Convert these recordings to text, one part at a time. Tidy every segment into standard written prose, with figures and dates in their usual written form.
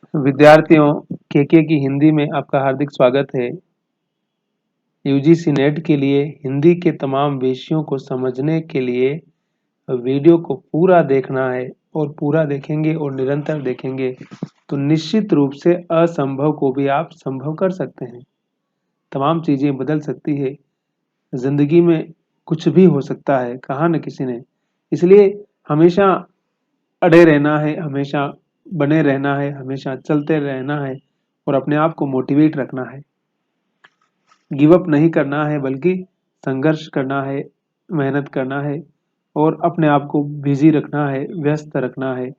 विद्यार्थियों, केके की हिंदी में आपका हार्दिक स्वागत है। यूजीसी नेट के लिए हिंदी के तमाम विषयों को समझने के लिए वीडियो को पूरा देखना है और पूरा देखेंगे और निरंतर देखेंगे तो निश्चित रूप से असंभव को भी आप संभव कर सकते हैं। तमाम चीज़ें बदल सकती है। ज़िंदगी में कुछ भी हो सकता है, कहा न किसी ने। इसलिए हमेशा अड़े रहना है, हमेशा बने रहना है, हमेशा चलते रहना है और अपने आप को मोटिवेट रखना है। गिव अप नहीं करना है बल्कि संघर्ष करना है, मेहनत करना है और अपने आप को बिजी रखना है, व्यस्त रखना है।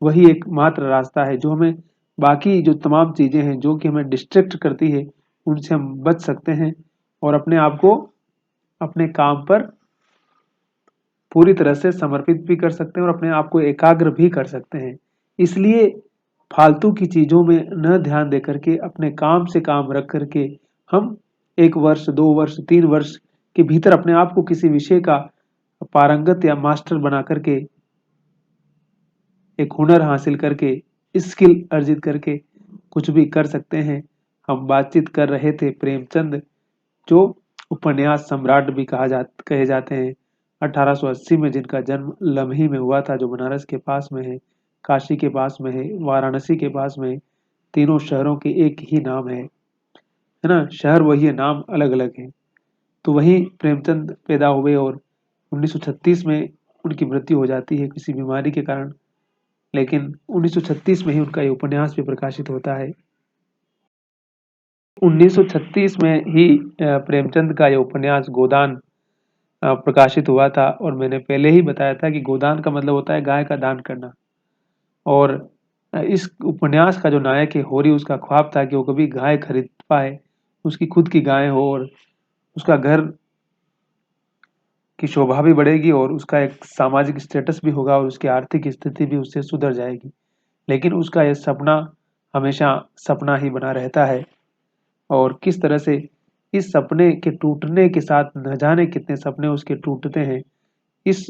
वही एकमात्र रास्ता है जो हमें बाकी जो तमाम चीज़ें हैं जो कि हमें डिस्ट्रैक्ट करती है, उनसे हम बच सकते हैं और अपने आप को अपने काम पर पूरी तरह से समर्पित भी कर सकते हैं और अपने आप को एकाग्र भी कर सकते हैं। इसलिए फालतू की चीज़ों में न ध्यान देकर के अपने काम से काम रख करके हम 1 वर्ष, 2 वर्ष, 3 वर्ष के भीतर अपने आप को किसी विषय का पारंगत या मास्टर बना करके, एक हुनर हासिल करके, स्किल अर्जित करके कुछ भी कर सकते हैं। हम बातचीत कर रहे थे प्रेमचंद, जो उपन्यास सम्राट भी कहे जाते हैं। 1880 में जिनका जन्म लम्ही में हुआ था, जो बनारस के पास में है, काशी के पास में है, वाराणसी के पास में है। तीनों शहरों के एक ही नाम है ना? शहर वही है, नाम अलग-अलग हैं। तो वहीं प्रेमचंद पैदा हुए और 1936 में उनकी मृत्यु हो जाती है किसी बीमारी के कारण। लेकिन 1936 में ही उनका ये उपन्यास भी प्रकाशित होता है। 1936 में ही प्रेमचंद का ये उपन्यास गोदान प्रकाशित हुआ था और मैंने पहले ही बताया था कि गोदान का मतलब होता है गाय का दान करना। और इस उपन्यास का जो नायक है होरी, उसका ख्वाब था कि वो कभी गाय खरीद पाए, उसकी खुद की गाय हो और उसका घर की शोभा भी बढ़ेगी और उसका एक सामाजिक स्टेटस भी होगा और उसकी आर्थिक स्थिति भी उससे सुधर जाएगी। लेकिन उसका यह सपना हमेशा सपना ही बना रहता है और किस तरह से इस सपने के टूटने के साथ न जाने कितने सपने उसके टूटते हैं। इस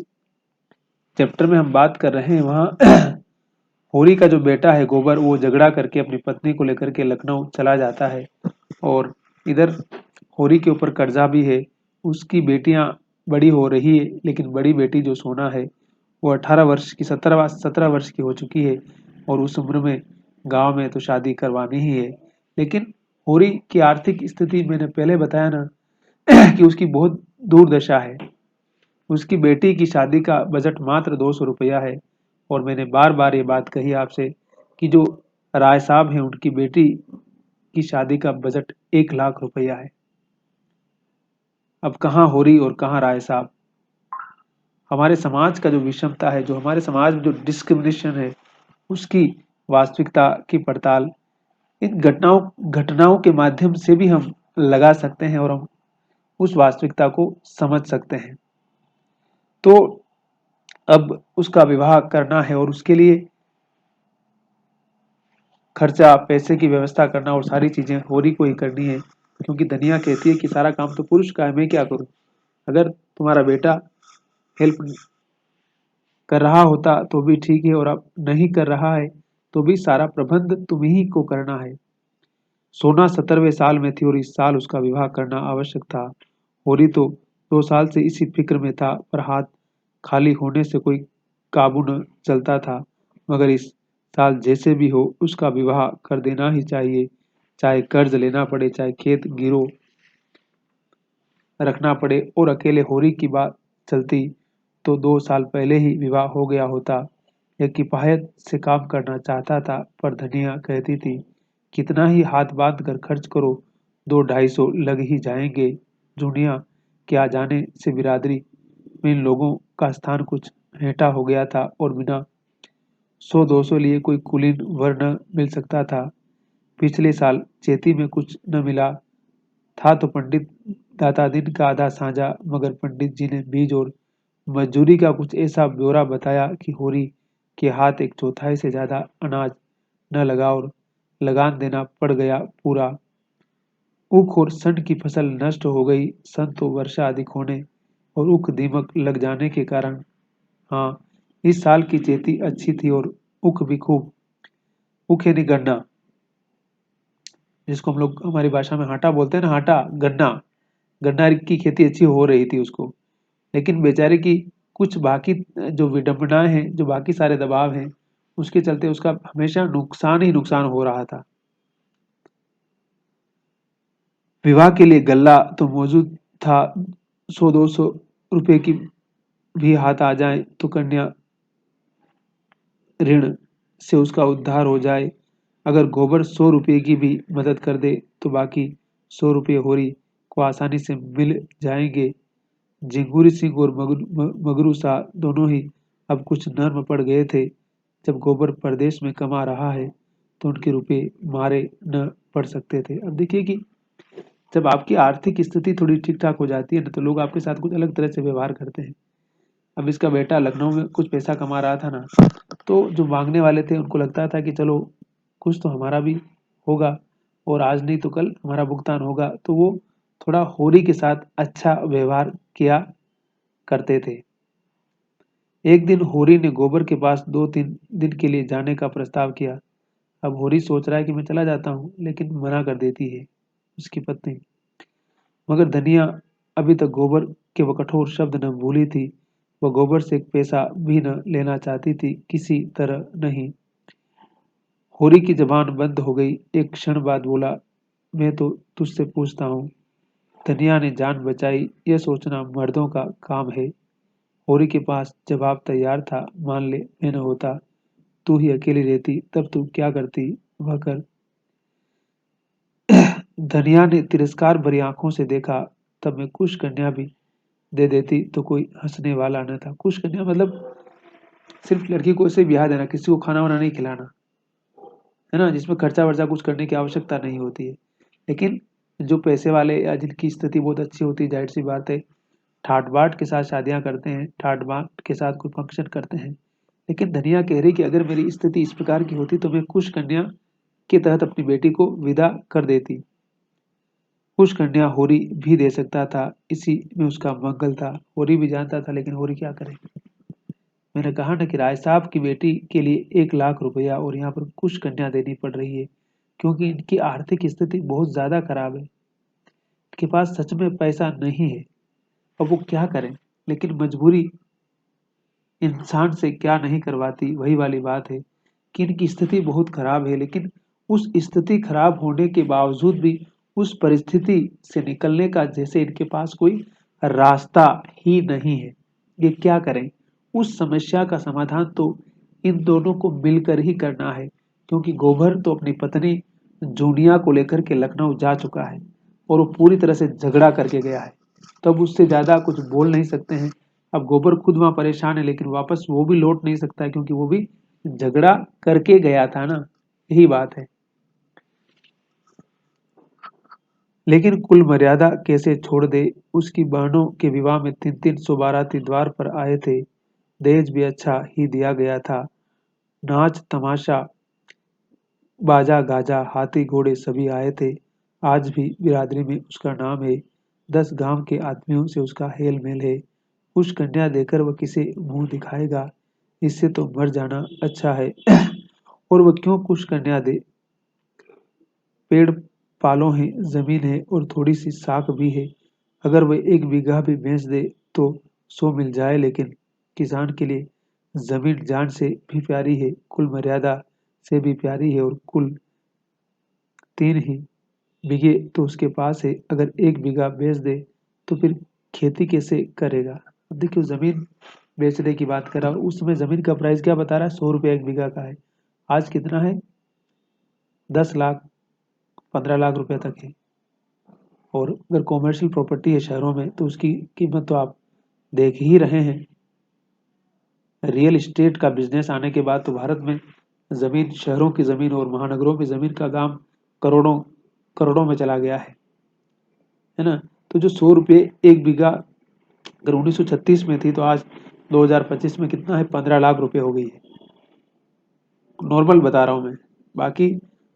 चैप्टर में हम बात कर रहे हैं वहाँ होरी का जो बेटा है गोबर, वो झगड़ा करके अपनी पत्नी को लेकर के लखनऊ चला जाता है और इधर होरी के ऊपर कर्जा भी है। उसकी बेटियां बड़ी हो रही है, लेकिन बड़ी बेटी जो सोना है वो 18 वर्ष की 17 वर्ष की हो चुकी है और उस उम्र में गांव में तो शादी करवानी ही है। लेकिन होरी की आर्थिक स्थिति मैंने पहले बताया ना कि उसकी बहुत दुर्दशा है। उसकी बेटी की शादी का बजट मात्र 200 रुपया है और मैंने बार बार ये बात कही आपसे कि जो राय साहब हैं उनकी बेटी की शादी का बजट 1 लाख रुपया है। अब कहाँ होरी और कहाँ राय साहब। हमारे समाज का जो विषमता है, जो हमारे समाज में जो डिस्क्रिमिनेशन है, उसकी वास्तविकता की पड़ताल इन घटनाओं के माध्यम से भी हम लगा सकते हैं और हम उस वास्तविकता को समझ सकते हैं। तो अब उसका विवाह करना है और उसके लिए खर्चा, पैसे की व्यवस्था करना और सारी चीजें होरी को ही करनी है, क्योंकि दुनिया कहती है कि सारा काम तो पुरुष का है, मैं क्या करूं। अगर तुम्हारा बेटा हेल्प कर रहा होता तो भी ठीक है और अब नहीं कर रहा है तो भी सारा प्रबंध तुम ही को करना है। सोना 17वें साल में थी और इस साल उसका विवाह करना आवश्यक था। होरी तो 2 साल से इसी फिक्र में था, पर हाथ खाली होने से कोई काबू न चलता था। मगर इस साल जैसे भी हो उसका विवाह कर देना ही चाहिए, चाहे कर्ज लेना पड़े, चाहे खेत गिरो रखना पड़े। और अकेले होरी की बात चलती तो 2 साल पहले ही विवाह हो गया होता। यह किफायत से काम करना चाहता था, पर धनिया कहती थी कितना ही हाथ बांध कर खर्च करो, 200-250 लग ही जाएंगे। जूनिया क्या जाने से बिरादरी में इन लोगों का स्थान कुछ हेठा हो गया था और बिना 100-200 लिए कोई कुलीन वर न मिल सकता था। पिछले साल चेती में कुछ न मिला था तो पंडित दाता दिन का आधा साझा, मगर पंडित जी ने बीज और मजदूरी का कुछ ऐसा ब्यौरा बताया कि होरी के हाथ एक चौथाई से ज्यादा अनाज न लगा और लगान देना पड़ गया पूरा। ऊख और सन की फसल नष्ट हो गई। सन तो वर्षा अधिक होने और ऊख दीमक लग जाने के कारण। हाँ, इस साल की खेती अच्छी थी और ऊख भी खूब। ऊख यानी गन्ना, जिसको हम लोग हमारी भाषा में हाटा बोलते हैं ना, हाटा गन्ना, गन्ना की खेती अच्छी हो रही थी उसको, लेकिन बेचारे की कुछ बाकी जो विडंबनाएं हैं, जो बाकी सारे दबाव हैं, उसके चलते उसका हमेशा नुकसान ही नुकसान हो रहा था। विवाह के लिए गल्ला तो मौजूद था, 100-200 रुपए की भी हाथ आ जाए तो कन्या ऋण से उसका उद्धार हो जाए। अगर गोबर 100 रुपए की भी मदद कर दे तो बाकी 100 रुपए होरी को आसानी से मिल जाएंगे। झिंगुर सिंह और मगरू सा दोनों ही अब कुछ नर्म पड़ गए थे। जब गोबर परदेश में कमा रहा है तो उनके रुपए मारे न पड़ सकते थे। अब देखिए कि जब आपकी आर्थिक स्थिति थोड़ी ठीक ठाक हो जाती है ना, तो लोग आपके साथ कुछ अलग तरह से व्यवहार करते हैं। अब इसका बेटा लखनऊ में कुछ पैसा कमा रहा था ना, तो जो मांगने वाले थे उनको लगता था कि चलो कुछ तो हमारा भी होगा, और आज नहीं तो कल हमारा भुगतान होगा, तो वो थोड़ा होरी के साथ अच्छा व्यवहार किया करते थे। एक दिन होरी ने गोबर के पास 2-3 दिन के लिए जाने का प्रस्ताव किया। अब होरी सोच रहा है कि मैं चला जाता हूँ, लेकिन मना कर देती है उसकी पत्नी। मगर धनिया अभी तक गोबर के वो कठोर शब्द न भूली थी। वह गोबर से एक पैसा भी न लेना चाहती थी, किसी तरह नहीं। होरी की जबान बंद हो गई। एक क्षण बाद बोला, मैं तो तुझसे पूछता हूँ। धनिया ने जान बचाई, यह सोचना मर्दों का काम है। होरी के पास जवाब तैयार था, मान ले मैं न होता, तू ही अकेली रहती, तब तू क्या करती वह कर। धनिया ने तिरस्कार भरी आंखों से देखा, तब मैं कुश कन्या भी दे देती तो कोई हंसने वाला न था। कुश कन्या मतलब सिर्फ लड़की को ऐसे ब्याह देना, किसी को खाना वाना नहीं खिलाना, है ना, जिसमें खर्चा वर्चा कुछ करने की आवश्यकता नहीं होती है। लेकिन जो पैसे वाले या जिनकी स्थिति बहुत अच्छी होती है, जाहिर सी बात है, ठाट बाट के साथ शादियां करते हैं, ठाट बाट के साथ कोई फंक्शन करते हैं। लेकिन धनिया कह रही कि अगर मेरी स्थिति इस प्रकार की होती तो मैं कुश कन्या के तहत अपनी बेटी को विदा कर देती। कुश कन्या होरी भी दे सकता था, इसी में उसका मंगल था। होरी भी जानता था, लेकिन होरी क्या करे। मैंने कहा ना कि राय साहब की बेटी के लिए 1 लाख रुपया और यहाँ पर कुछ कन्या देनी पड़ रही है, क्योंकि इनकी आर्थिक स्थिति बहुत ज्यादा खराब है। इनके पास सच में पैसा नहीं है। अब वो क्या करें, लेकिन मजबूरी इंसान से क्या नहीं करवाती। वही वाली बात है कि इनकी स्थिति बहुत खराब है, लेकिन उस स्थिति खराब होने के बावजूद भी उस परिस्थिति से निकलने का जैसे इनके पास कोई रास्ता ही नहीं है। ये क्या करें। उस समस्या का समाधान तो इन दोनों को मिलकर ही करना है, क्योंकि गोबर तो अपनी पत्नी जूनिया को लेकर के लखनऊ जा चुका है और वो पूरी तरह से झगड़ा करके गया है। तो अब उससे ज्यादा कुछ बोल नहीं सकते हैं। अब गोबर खुद वहां परेशान है, लेकिन वापस वो भी लौट नहीं सकता है, क्योंकि वो भी झगड़ा करके गया था ना। यही बात है। लेकिन कुल मर्यादा कैसे छोड़ दे। उसकी बहनों के विवाह में 300 बाराती द्वार पर आए थे। दहेज भी अच्छा ही दिया गया था। नाच तमाशा, बाजा गाजा, हाथी घोड़े सभी आए थे। आज भी बिरादरी में उसका नाम है। 10 गांव के आदमियों से उसका हेल मेल है। कुछ कन्या देकर वह किसे मुंह दिखाएगा। इससे तो मर जाना अच्छा है। और वह क्यों कुछ कन्या दे। पेड़ पालो है, जमीन है और थोड़ी सी साख भी है। अगर वह 1 बीघा भी बेच दे तो 100 मिल जाए, लेकिन किसान के लिए जमीन जान से भी प्यारी है, कुल मर्यादा से भी प्यारी है। और कुल 3 ही बीघे तो उसके पास है। अगर 1 बीघा बेच दे तो फिर खेती कैसे करेगा। अब देखिए जमीन बेचने की बात कर रहा हूँ, उस समय जमीन का प्राइस क्या बता रहा है, 100 रुपये 1 बीघा का है। आज कितना है, 10 लाख 15 लाख रुपए तक है। और अगर कॉमर्शियल प्रॉपर्टी है शहरों में तो उसकी कीमत तो आप देख ही रहे हैं। रियल एस्टेट का बिजनेस आने के बाद तो भारत में जमीन, शहरों की जमीन और महानगरों की जमीन का दाम करोड़ों करोड़ों में चला गया है ना। तो जो 100 रुपये 1 बीघा अगर 1936 में थी, तो आज 2025 में कितना है, 15 लाख रुपए हो गई है। नॉर्मल बता रहा हूँ मैं। बाकी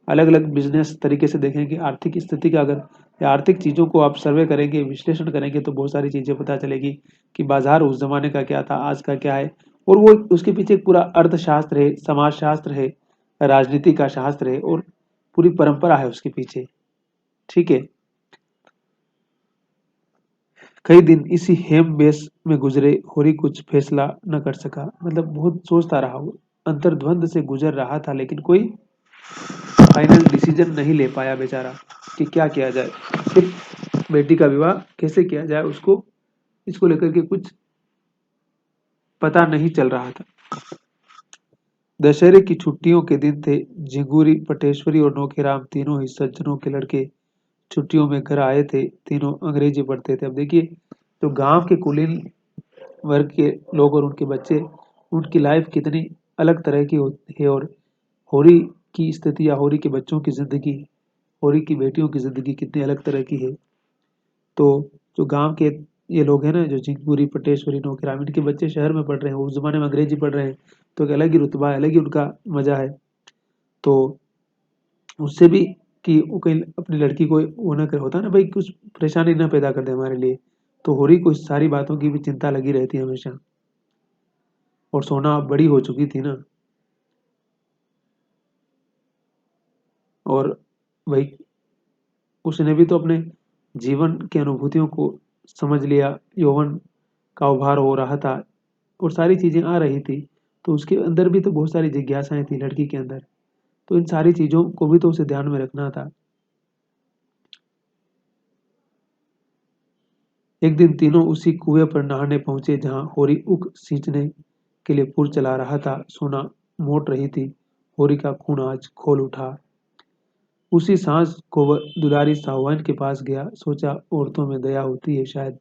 अलग अलग बिजनेस तरीके से देखेंगे, आर्थिक स्थिति का अगर या आर्थिक चीज़ों को आप सर्वे करेंगे, विश्लेषण करेंगे, तो बहुत सारी चीज़ें पता चलेगी कि बाजार उस जमाने का क्या था, आज का क्या है। और वो उसके पीछे एक पूरा अर्थशास्त्र है, समाजशास्त्र है, राजनीति का शास्त्र है और पूरी परंपरा है उसके पीछे। ठीक है। कई दिन इसी हेम बेस में गुजरे, होरी कुछ फैसला न कर सका। मतलब बहुत सोचता रहा वो, अंतर्द्वंद से गुजर रहा था, लेकिन कोई फाइनल डिसीजन नहीं ले पाया बेचारा कि क्या किया जाए। फिर बेटी का विवाह कैसे किया जाए, उसको इसको लेकर के कुछ पता नहीं चल रहा था। दशहरे की छुट्टियों के दिन थे। झिंगुरी, पटेश्वरी और नौखेराम तीनों ही सज्जनों के लड़के छुट्टियों में घर आए थे। तीनों अंग्रेजी पढ़ते थे। अब देखिए, जो गांव के कुलीन वर्ग के लोग और उनके बच्चे, उनकी लाइफ कितनी अलग तरह की होती है, और होरी की स्थिति या होरी के बच्चों की जिंदगी, होरी की बेटियों की जिंदगी कितनी अलग तरह की है। तो जो गांव के ये लोग हैं ना, जो झिंगुरी, पटेश्वरी, नौखेराम, इनके बच्चे शहर में पढ़ रहे हैं, उस जमाने में अंग्रेजी पढ़ रहे हैं, तो एक अलग ही रुतबा है, अलग ही उनका मजा है। तो उससे भी कि वो कहीं अपनी लड़की को वो ना कर, होता है ना भाई, कुछ परेशानी ना पैदा कर दे हमारे लिए। तो होरी को इस सारी बातों की भी चिंता लगी रहती है हमेशा। और सोना बड़ी हो चुकी थी ना, और भाई उसने भी तो अपने जीवन की अनुभूतियों को समझ लिया। यौवन का उभार हो रहा था और सारी चीजें आ रही थी, तो उसके अंदर भी तो बहुत सारी जिज्ञासाएं थी लड़की के अंदर। तो इन सारी चीजों को भी तो उसे ध्यान में रखना था। एक दिन तीनों उसी कुएं पर नहाने पहुंचे जहां होरी उख सींचने के लिए पुर चला रहा था। सोना मोट रही थी। होरी का खून आज खोल उठा। उसी सांस को वह दुलारी साहूआन के पास गया। सोचा, औरतों में दया होती है शायद,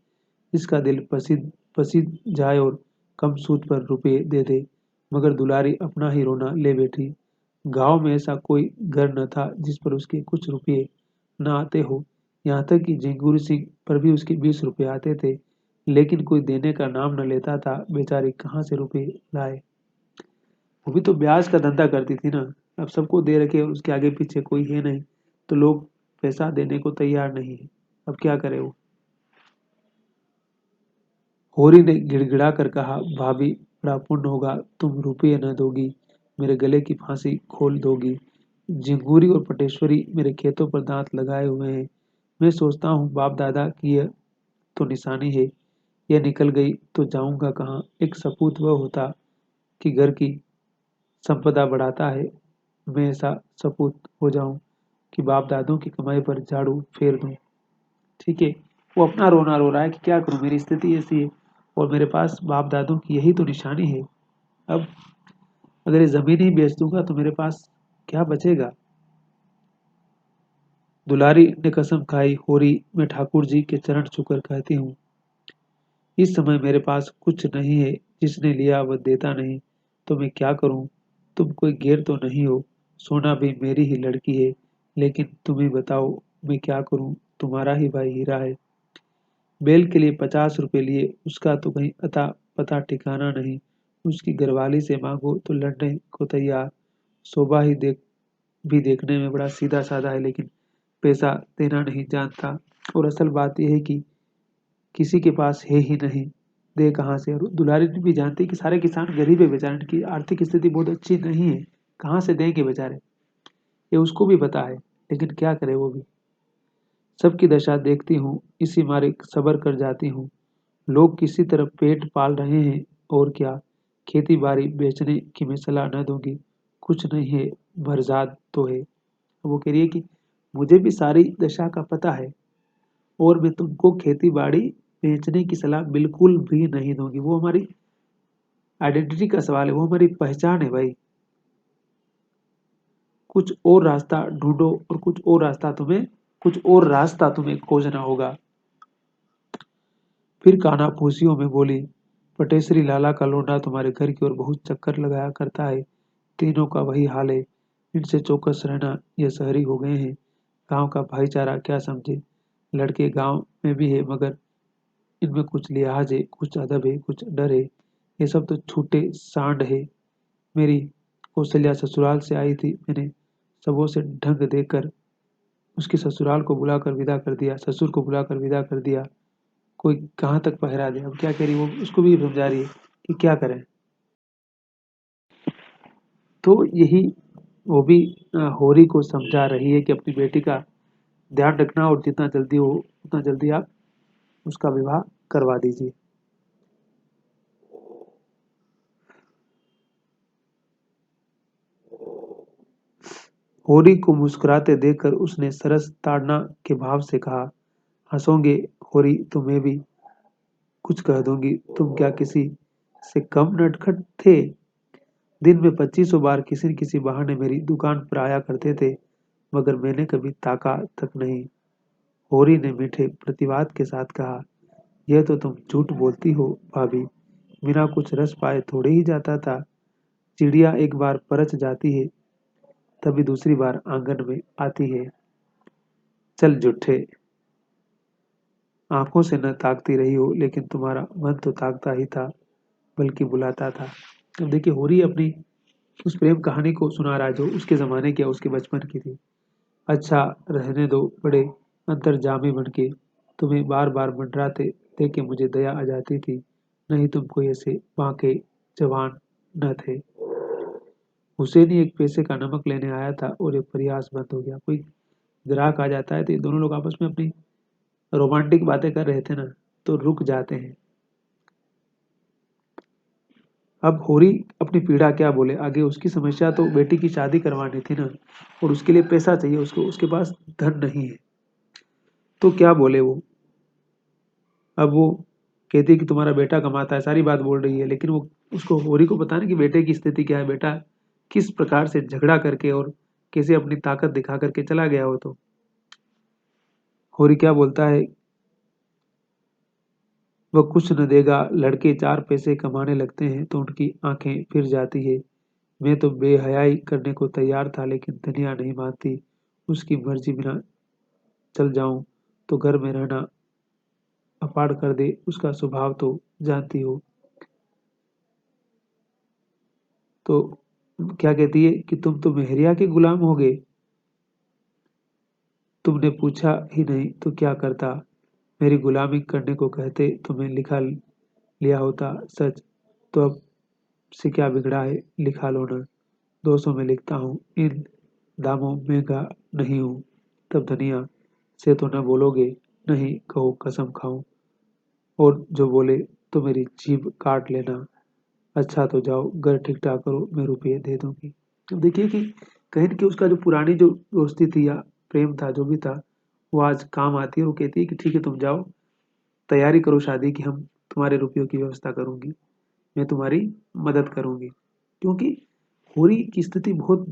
इसका दिल पसीज पसीज जाए और कम सूद पर रुपए दे दे। मगर दुलारी अपना ही रोना ले बैठी। गांव में ऐसा कोई घर न था जिस पर उसके कुछ रुपये न आते हो। यहाँ तक कि झिंगुर सिंह पर भी उसके 20 रुपये आते थे, लेकिन कोई देने का नाम न लेता था। बेचारी कहाँ से रुपए लाए। वो भी तो ब्याज का धंधा करती थी ना। अब सबको दे रखे और उसके आगे पीछे कोई है नहीं, तो लोग पैसा देने को तैयार नहीं है। अब क्या करे वो। होरी ने गिड़गिड़ा कर कहा, भाभी, बड़ा पुण्य होगा, तुम रुपये न दोगी, मेरे गले की फांसी खोल दोगी। झिंगुरी और पटेश्वरी मेरे खेतों पर दांत लगाए हुए हैं। मैं सोचता हूँ बाप दादा की यह तो निशानी है, यह निकल गई तो जाऊंगा कहाँ। एक सपूत वह होता कि घर की संपदा बढ़ाता है। मैं ऐसा सपूत हो जाऊं कि बाप दादों की कमाई पर झाड़ू फेर दूं। ठीक है। वो अपना रोना रो रहा है कि क्या करूं, मेरी स्थिति ऐसी है और मेरे पास बाप दादों की यही तो निशानी है। अब अगर ये जमीन ही बेच दूंगा तो मेरे पास क्या बचेगा। दुलारी ने कसम खाई, होरी, मैं ठाकुर जी के चरण छूकर कहती हूँ, इस समय मेरे पास कुछ नहीं है। जिसने लिया वह देता नहीं, तो मैं क्या करूं। तुम कोई गैर तो नहीं हो। सोना भी मेरी ही लड़की है, लेकिन तुम ही बताओ मैं क्या करूं। तुम्हारा ही भाई हीरा है। बेल के लिए 50 रुपए लिए, उसका तो कहीं अता पता ठिकाना नहीं। उसकी घरवाली से मांगो तो लड़ने को तैयार। शोभा ही भी देखने में बड़ा सीधा साधा है, लेकिन पैसा देना नहीं जानता। और असल बात यह है कि किसी के पास है ही नहीं, दे कहाँ से। और दुलारी भी जानती है कि सारे किसान गरीब है बेचारे, इनकी आर्थिक स्थिति बहुत अच्छी नहीं है, कहाँ से देंगे बेचारे। ये उसको भी पता है, लेकिन क्या करे वो भी। सबकी दशा देखती हूँ, इसी मारे सब्र कर जाती हूँ। लोग किसी तरह पेट पाल रहे हैं, और क्या। खेती बाड़ी बेचने की मैं सलाह न दूंगी, कुछ नहीं है, भरजाद तो है। वो कह रही है कि मुझे भी सारी दशा का पता है, और मैं तुमको खेती बाड़ी बेचने की सलाह बिल्कुल भी नहीं दूंगी। वो हमारी आइडेंटिटी का सवाल है, वो हमारी पहचान है भाई। कुछ और रास्ता ढूंढो, और कुछ और रास्ता तुम्हें खोजना होगा। फिर कान्हा फूसियों में बोली, पटेश्वरी लाला का लौंडा तुम्हारे घर की ओर बहुत चक्कर लगाया करता है। तीनों का वही हाल है। इनसे चौकस रहना, ये शहरी हो गए हैं। गांव का भाईचारा क्या समझे। लड़के गांव में भी है, मगर इनमें कुछ लिहाज है, कुछ अदब है, कुछ डर है। ये सब तो छूटे सांड है। मेरी कौशल्या ससुराल से आई थी, मैंने सबों से ढंग देकर उसके ससुराल को बुलाकर विदा कर दिया, ससुर को बुलाकर विदा कर दिया। कोई कहाँ तक पहरा दे। अब क्या करी वो, उसको भी समझा रही है कि क्या करें। तो यही वो भी होरी को समझा रही है कि अपनी बेटी का ध्यान रखना और जितना जल्दी हो उतना जल्दी आप उसका विवाह करवा दीजिए। होरी को मुस्कुराते देखकर उसने सरस ताड़ना के भाव से कहा, हंसोगे होरी तो मैं भी कुछ कह दूंगी, तुम क्या किसी से कम नटखट थे? दिन में 2500 बार किसी न किसी बहाने मेरी दुकान पर आया करते थे, मगर मैंने कभी ताका तक नहीं। होरी ने मीठे प्रतिवाद के साथ कहा, यह तो तुम झूठ बोलती हो भाभी, बिना कुछ रस पाए थोड़े ही जाता था। चिड़िया एक बार परच जाती है, तभी दूसरी बार आंगन में आती है। चल झूठे, आंखों से न ताकती रही हो, लेकिन तुम्हारा मन तो ताकता ही था, बल्कि बुलाता था। अब देखिए, होरी अपनी उस प्रेम कहानी को सुना रहा है जो उसके जमाने की या उसके बचपन की थी। अच्छा, रहने दो बड़े अंतर्जामी बनके, तुम्हें बार बार मंडराते देख के मुझे दया आ जाती थी, नहीं तुम कोई ऐसे बांके जवान न थे। हुसैन ही एक पैसे का नमक लेने आया था और ये प्रयास बंद हो गया। कोई ग्राहक आ जाता है तो ये दोनों लोग आपस में अपनी रोमांटिक बातें कर रहे थे ना, तो रुक जाते हैं। अब होरी अपनी पीड़ा क्या बोले आगे, उसकी समस्या तो बेटी की शादी करवानी थी ना, और उसके लिए पैसा चाहिए उसको, उसके पास धन नहीं है। तो क्या बोले वो? अब वो कहती है कि तुम्हारा बेटा कमाता है, सारी बात बोल रही है, लेकिन वो उसको होरी को पता नहीं कि बेटे की स्थिति क्या है, बेटा किस प्रकार से झगड़ा करके और कैसे अपनी ताकत दिखा करके चला गया हो। तो होरी क्या बोलता है, वह कुछ न देगा, लड़के 4 पैसे कमाने लगते हैं तो उनकी आंखें फिर जाती है। मैं तो बेहयाई करने को तैयार था, लेकिन धनिया नहीं मानती, उसकी मर्जी बिना चल जाऊं तो घर में रहना अपाड़ कर दे, उसका स्वभाव तो जानती हो। तो क्या कहती है कि तुम तो मेहरिया के गुलाम हो गए, तुमने पूछा ही नहीं तो क्या करता, मेरी गुलामी करने को कहते तो मैं लिखा लिया होता सच। तो अब से क्या बिगड़ा है, लिखा लो ना, 200 में लिखता हूँ, इन दामों में का नहीं हूँ। तब धनिया से तो न बोलोगे? नहीं, कहो कसम खाऊं, और जो बोले तो मेरी जीभ काट लेना। अच्छा तो जाओ, घर ठीक ठाक करो, मैं रुपये दे दूंगी। तो देखिए कि कहीं न कहीं उसका जो पुरानी जो दोस्ती थी या प्रेम था जो भी था, वो आज काम आती है। वो कहती है कि ठीक है तुम जाओ, तैयारी करो शादी की, हम तुम्हारे रुपयों की व्यवस्था करूंगी, मैं तुम्हारी मदद करूंगी। क्योंकि होरी की स्थिति बहुत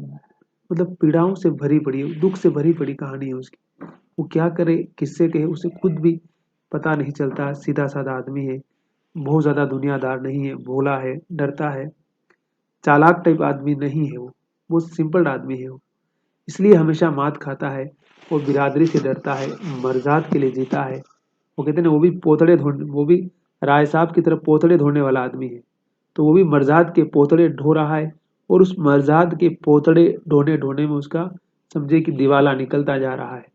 मतलब पीड़ाओं से भरी पड़ी है, दुख से भरी पड़ी कहानी है उसकी। वो क्या करे, किससे कहे, उसे खुद भी पता नहीं चलता। सीधा साधा आदमी है, बहुत ज्यादा दुनियादार नहीं है, भोला है, डरता है, चालाक टाइप आदमी नहीं है वो, बहुत सिंपल आदमी है वो। इसलिए हमेशा मात खाता है और बिरादरी से डरता है, मर्जाद के लिए जीता है। वो कहते हैं ना, वो भी पोतड़े ढूंढ, वो भी राय साहब की तरफ पोतड़े ढोने वाला आदमी है, तो वो भी मर्जाद के पोतड़े ढो रहा है। और उस मर्जाद के पोतड़े ढोने ढोने में उसका समझे कि दिवाला निकलता जा रहा है।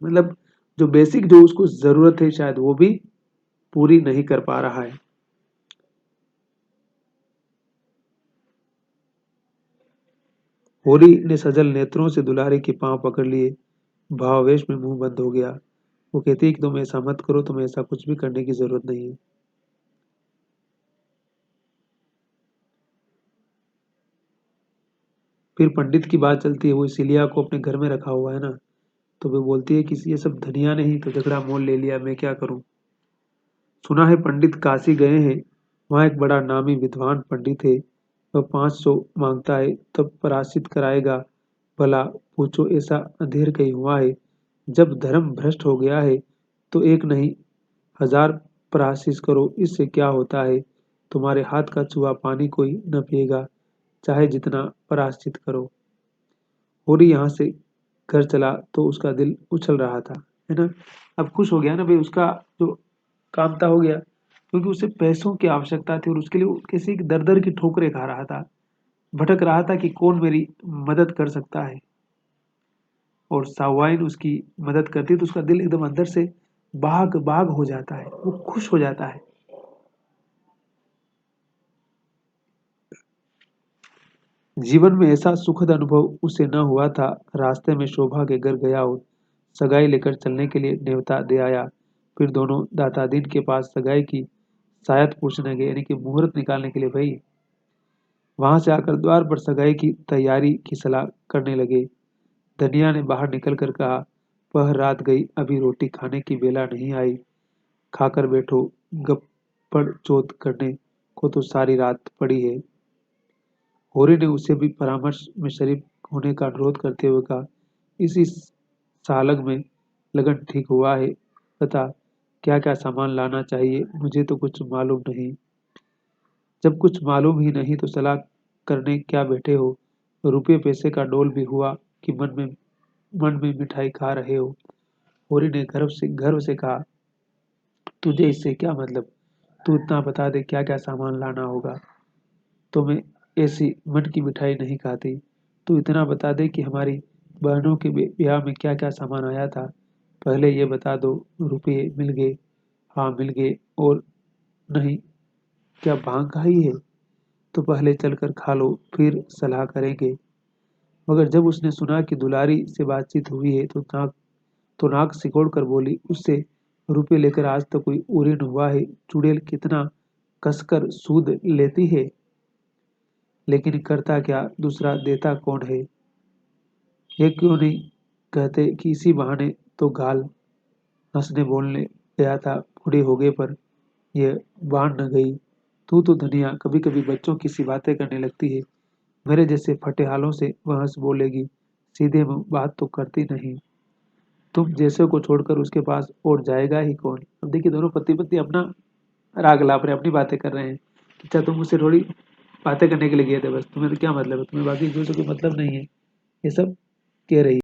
मतलब जो बेसिक जो उसको जरूरत है शायद वो भी पूरी नहीं कर पा रहा है। होरी ने सजल नेत्रों से दुलारे के पांव पकड़ लिए, भावावेश में मुंह बंद हो गया। वो कहती है कि तुम ऐसा मत करो, तुम्हें ऐसा कुछ भी करने की जरूरत नहीं है। फिर पंडित की बात चलती है, वो इसीलिया को अपने घर में रखा हुआ है ना, तो वो बोलती है कि ये सब धनिया ने ही तो झगड़ा मोल ले लिया, मैं क्या करूं। सुना है पंडित काशी गए हैं, वहां एक बड़ा नामी विद्वान पंडित है, वह 500 मांगता है तब परासित कराएगा। भला पूछो, ऐसा अंधेर कहीं हुआ है? जब धर्म भ्रष्ट हो गया है तो एक नहीं 1000 परासित करो, इससे क्या होता है? तुम्हारे हाथ का छुआ पानी कोई न पिएगा, चाहे जितना पराश्चित करो। होरी यहाँ से घर चला तो उसका दिल उछल रहा था, है ना। अब खुश हो गया ना भाई, उसका जो काम था हो गया, क्योंकि उसे पैसों की आवश्यकता थी और उसके लिए वो किसी दर दर की ठोकरें खा रहा था, भटक रहा था कि कौन मेरी मदद कर सकता है। और सावाइन उसकी मदद करती है तो उसका दिल एकदम अंदर से बाग बाग हो जाता है, वो खुश हो जाता है। जीवन में ऐसा सुखद अनुभव उसे न हुआ था। रास्ते में शोभा के घर गया और सगाई लेकर चलने के लिए न्योता दे आया। फिर दोनों दातादीन के पास सगाई की शायद पूछने गए, यानी कि मुहूर्त निकालने के लिए भाई। वहां से आकर द्वार पर सगाई की तैयारी की सलाह करने लगे। धनिया ने बाहर निकलकर कहा, वह रात गई, अभी रोटी खाने की बेला नहीं आई। खाकर बैठो, गप्पड़ चोत करने को तो सारी रात पड़ी है। होरी ने उसे भी परामर्श में शरीक होने का अनुरोध करते हुए कहा, इसी सालग में लगन ठीक हुआ है। बता क्या क्या सामान लाना चाहिए, मुझे तो कुछ मालूम नहीं। जब कुछ मालूम ही नहीं तो सलाह करने क्या बैठे हो। रुपये पैसे का डोल भी हुआ कि मन में मिठाई खा रहे हो। होरी ने गर्व से कहा, तुझे इससे क्या मतलब। तू इतना बता दे क्या क्या सामान लाना होगा। तो मैं ऐसी मन की मिठाई नहीं खाती। तू इतना बता दे कि हमारी बहनों के ब्याह में क्या क्या सामान आया था। पहले ये बता दो, रुपये मिल गए। हाँ मिल गए। और नहीं, क्या भांग खाई है। तो पहले चलकर खा लो, फिर सलाह करेंगे। मगर जब उसने सुना कि दुलारी से बातचीत हुई है तो नाक सिकोड़ कर बोली, उससे रुपये लेकर आज तक कोई उरी न हुआ है। चुड़ैल कितना कसकर सूद लेती है, लेकिन करता क्या, दूसरा देता कौन है। ये क्यों नहीं कहते कि इसी बहाने तो गाल हंसने बोलने गया था, बूढ़े हो गए पर यह बाढ़ न गई। तू तो धनिया कभी कभी बच्चों की सी बातें करने लगती है। मेरे जैसे फटे हालों से वह हंस बोलेगी, सीधे मुंह बात तो करती नहीं। तुम जैसे को छोड़कर उसके पास और जाएगा ही कौन। अब देखिए दोनों पति पत्नी अपना राग लाप रहे, अपनी बातें कर रहे हैं। अच्छा तुम मुझसे थोड़ी बातें करने के लिए गए थे, बस तुम्हें तो क्या मतलब है, तुम्हें बाकी चीजों से कोई मतलब नहीं है, ये सब कह रही है।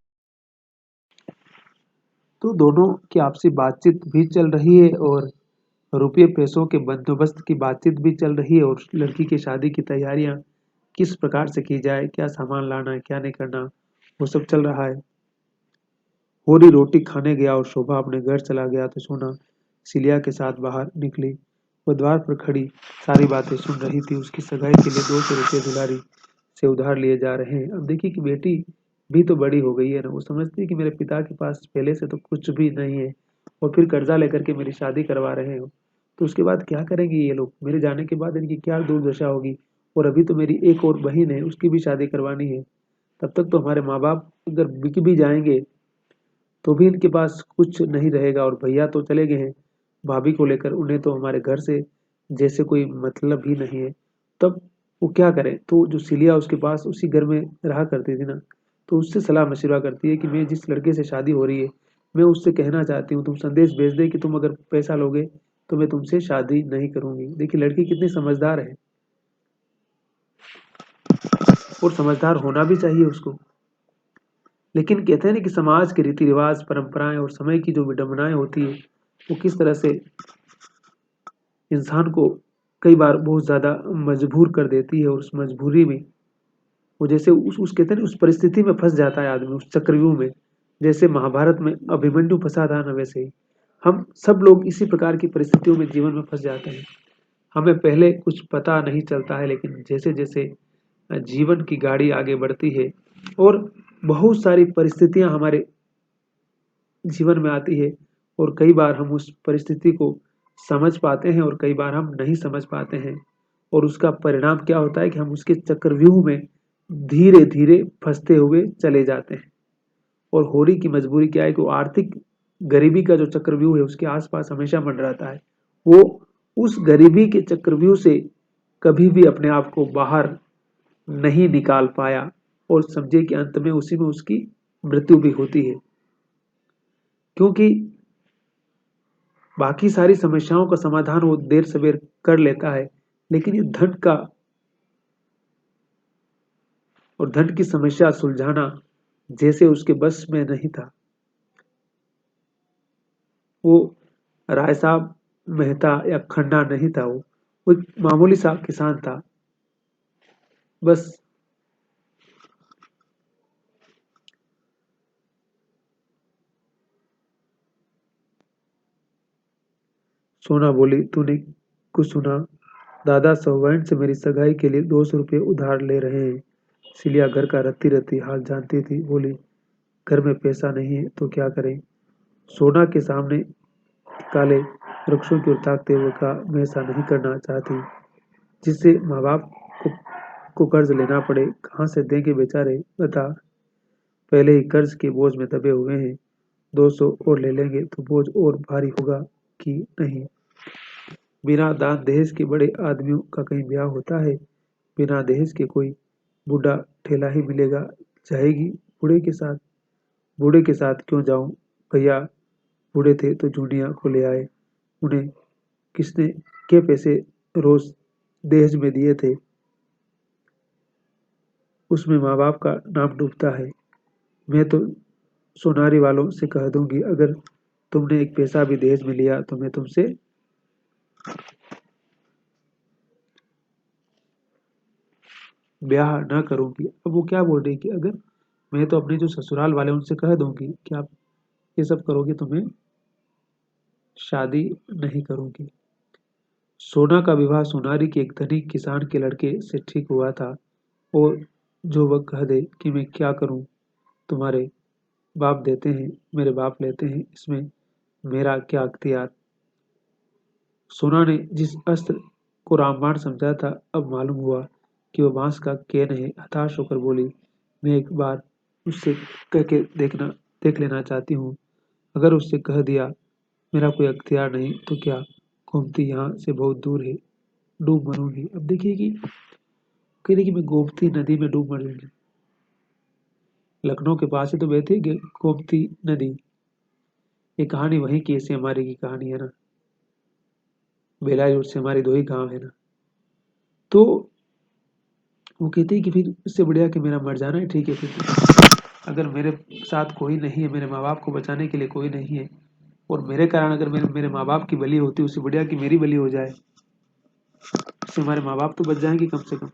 तो दोनों की आपसी बातचीत भी चल रही है और रुपये पैसों के बंदोबस्त की बातचीत भी चल रही है, और लड़की की शादी की तैयारियां किस प्रकार से की जाए, क्या सामान लाना है क्या नहीं करना, वो सब चल रहा है। होरी रोटी खाने गया और शोभा अपने घर चला गया तो सोना सिलिया के साथ बाहर निकली। वह द्वार पर खड़ी सारी बातें सुन रही थी। उसकी सगाई के लिए 200 रुपये दुलारी से उधार लिए जा रहे हैं। अब देखिए कि बेटी भी तो बड़ी हो गई है ना, वो समझती है कि मेरे पिता के पास पहले से तो कुछ भी नहीं है और फिर कर्जा लेकर के मेरी शादी करवा रहे हो। तो उसके बाद क्या करेंगे ये लोग, मेरे जाने के बाद इनकी क्या दुर्दशा होगी। और अभी तो मेरी एक और बहन है, उसकी भी शादी करवानी है। तब तक तो हमारे माँ बाप अगर बिक भी जाएंगे तो भी इनके पास कुछ नहीं रहेगा। और भैया तो चले गए हैं भाभी को लेकर, उन्हें तो हमारे घर से जैसे कोई मतलब ही नहीं है। तब वो क्या करें। तो जो सिलिया उसके पास उसी घर में रहा करती थी ना, तो उससे सलाह मशवरा करती है कि मैं जिस लड़के से शादी हो रही है, मैं उससे कहना चाहती हूँ तुम संदेश भेज दे कि तुम अगर पैसा लोगे तो मैं तुमसे शादी नहीं करूंगी। देखिए लड़की कितनी समझदार है, और समझदार होना भी चाहिए उसको। लेकिन कहते हैं ना कि समाज के रीति रिवाज परंपराएं और समय की जो विडंबनाएं होती है, वो किस तरह से इंसान को कई बार बहुत ज्यादा मजबूर कर देती है। और उस मजबूरी में वो जैसे उस कहते हैं ना उस परिस्थिति में फंस जाता है आदमी, उस चक्रव्यूह में। जैसे महाभारत में अभिमन्यु फंसा था ना, वैसे ही हम सब लोग इसी प्रकार की परिस्थितियों में जीवन में फंस जाते हैं। हमें पहले कुछ पता नहीं चलता है, लेकिन जैसे जैसे जीवन की गाड़ी आगे बढ़ती है और बहुत सारी परिस्थितियां हमारे जीवन में आती है, और कई बार हम उस परिस्थिति को समझ पाते हैं और कई बार हम नहीं समझ पाते हैं। और उसका परिणाम क्या होता है कि हम उसके चक्रव्यूह में धीरे धीरे फंसते हुए चले जाते हैं। और होरी की मजबूरी क्या है कि वो आर्थिक गरीबी का जो चक्रव्यूह है उसके आसपास हमेशा मंडराता है। वो उस गरीबी के चक्रव्यूह से कभी भी अपने आप को बाहर नहीं निकाल पाया, और समझे कि अंत में उसी में उसकी मृत्यु भी होती है। क्योंकि बाकी सारी समस्याओं का समाधान वो देर सवेर कर लेता है, लेकिन ये धन का और धन की समस्या सुलझाना जैसे उसके बस में नहीं था। वो राय साहब मेहता या खन्ना नहीं था, वो एक मामूली सा किसान था बस। सोना बोली, तूने कुछ सुना। दादा सौवर्ण से मेरी सगाई के लिए 200 रुपये उधार ले रहे हैं। सिलिया घर का रत्ती रत्ती हाल जानती थी। बोली, घर में पैसा नहीं है तो क्या करें? सोना के सामने काले वृक्षों की ओर ताकते हुए कहा, मैं ऐसा नहीं करना चाहती जिससे माँ बाप को कर्ज लेना पड़े। कहाँ से देंगे बेचारे, बता। पहले ही कर्ज के बोझ में दबे हुए हैं, 200 और ले लेंगे तो बोझ और भारी होगा कि नहीं। बिना दान दहेज के बड़े आदमियों का कहीं ब्याह होता है? बिना दहेज के कोई बूढ़ा ठेला ही मिलेगा। जाएगी बूढ़े के साथ क्यों जाऊं? भैया बूढ़े थे तो जूनिया को ले आए। उन्हें किसने के पैसे रोज दहेज में दिए थे? उसमें माँ बाप का नाम डूबता है। मैं तो सोनारी वालों से कह दूंगी, अगर तुमने एक पैसा भी दहेज में लिया तो मैं तुमसे ब्याह न करूंगी। अब वो क्या बोल रही कि अगर मैं तो अपने जो ससुराल वाले उनसे कह दूंगी कि आप ये सब करोगे तो मैं शादी नहीं करूंगी। सोना का विवाह सोनारी के एक धनिक किसान के लड़के से ठीक हुआ था। और जो वह कह दे कि मैं क्या करूं, तुम्हारे बाप देते हैं, मेरे बाप लेते हैं, इसमें मेरा क्या अख्तियार। सोना ने जिस अस्त्र को रामबाण समझा था अब मालूम हुआ कि वह बांस का कैन है। हताश होकर बोली, मैं एक बार उससे कह के देख लेना चाहती हूँ। अगर उससे कह दिया मेरा कोई अख्तियार नहीं तो क्या, गोमती यहाँ से बहुत दूर है, डूब मरूंगी। अब देखिए कि कह रही कि मैं गोमती नदी में डूब मरूंगी। लखनऊ के पास ही तो बहती है गोमती नदी। ये कहानी वहीं की ऐसी हमारी की कहानी है ना। बेलायुर से हमारी दो ही गांव है ना। तो वो कहती है कि फिर इससे बढ़िया कि मेरा मर जाना है, ठीक है। फिर अगर मेरे साथ कोई नहीं है, मेरे माँ बाप को बचाने के लिए कोई नहीं है, और मेरे कारण अगर मेरे माँ बाप की बलि होती, उससे बढ़िया कि मेरी बलि हो जाए। उससे हमारे माँ बाप तो बच जाएंगे कम से कम।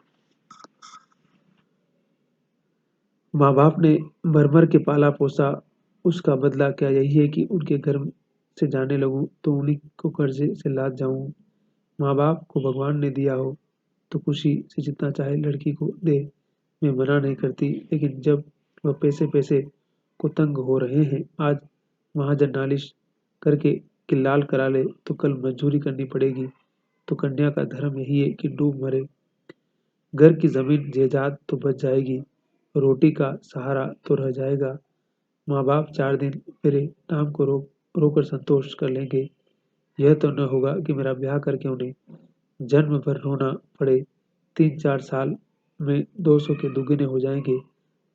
माँ बाप ने भर भर के पाला पोसा, उसका बदला क्या यही है कि उनके घर से जाने लगूं तो उन्हीं को कर्जे से लाद जाऊं। माँ बाप को भगवान ने दिया हो तो खुशी से जितना चाहे लड़की को दे, मैं मना नहीं करती। लेकिन जब वह पैसे पैसे को तंग हो रहे हैं, आज महाजन नालिश करके कि लाल करा ले तो कल मंजूरी करनी पड़ेगी। तो कन्या का धर्म यही है कि डूब मरे। घर की जमीन जायदाद तो बच जाएगी, रोटी का सहारा तो रह जाएगा। माँ बाप 4 दिन मेरे नाम को रोकर संतोष कर लेंगे। यह तो न होगा कि मेरा ब्याह करके उन्हें जन्म भर रोना पड़े। 3-4 साल में 200 के दुगने हो जाएंगे।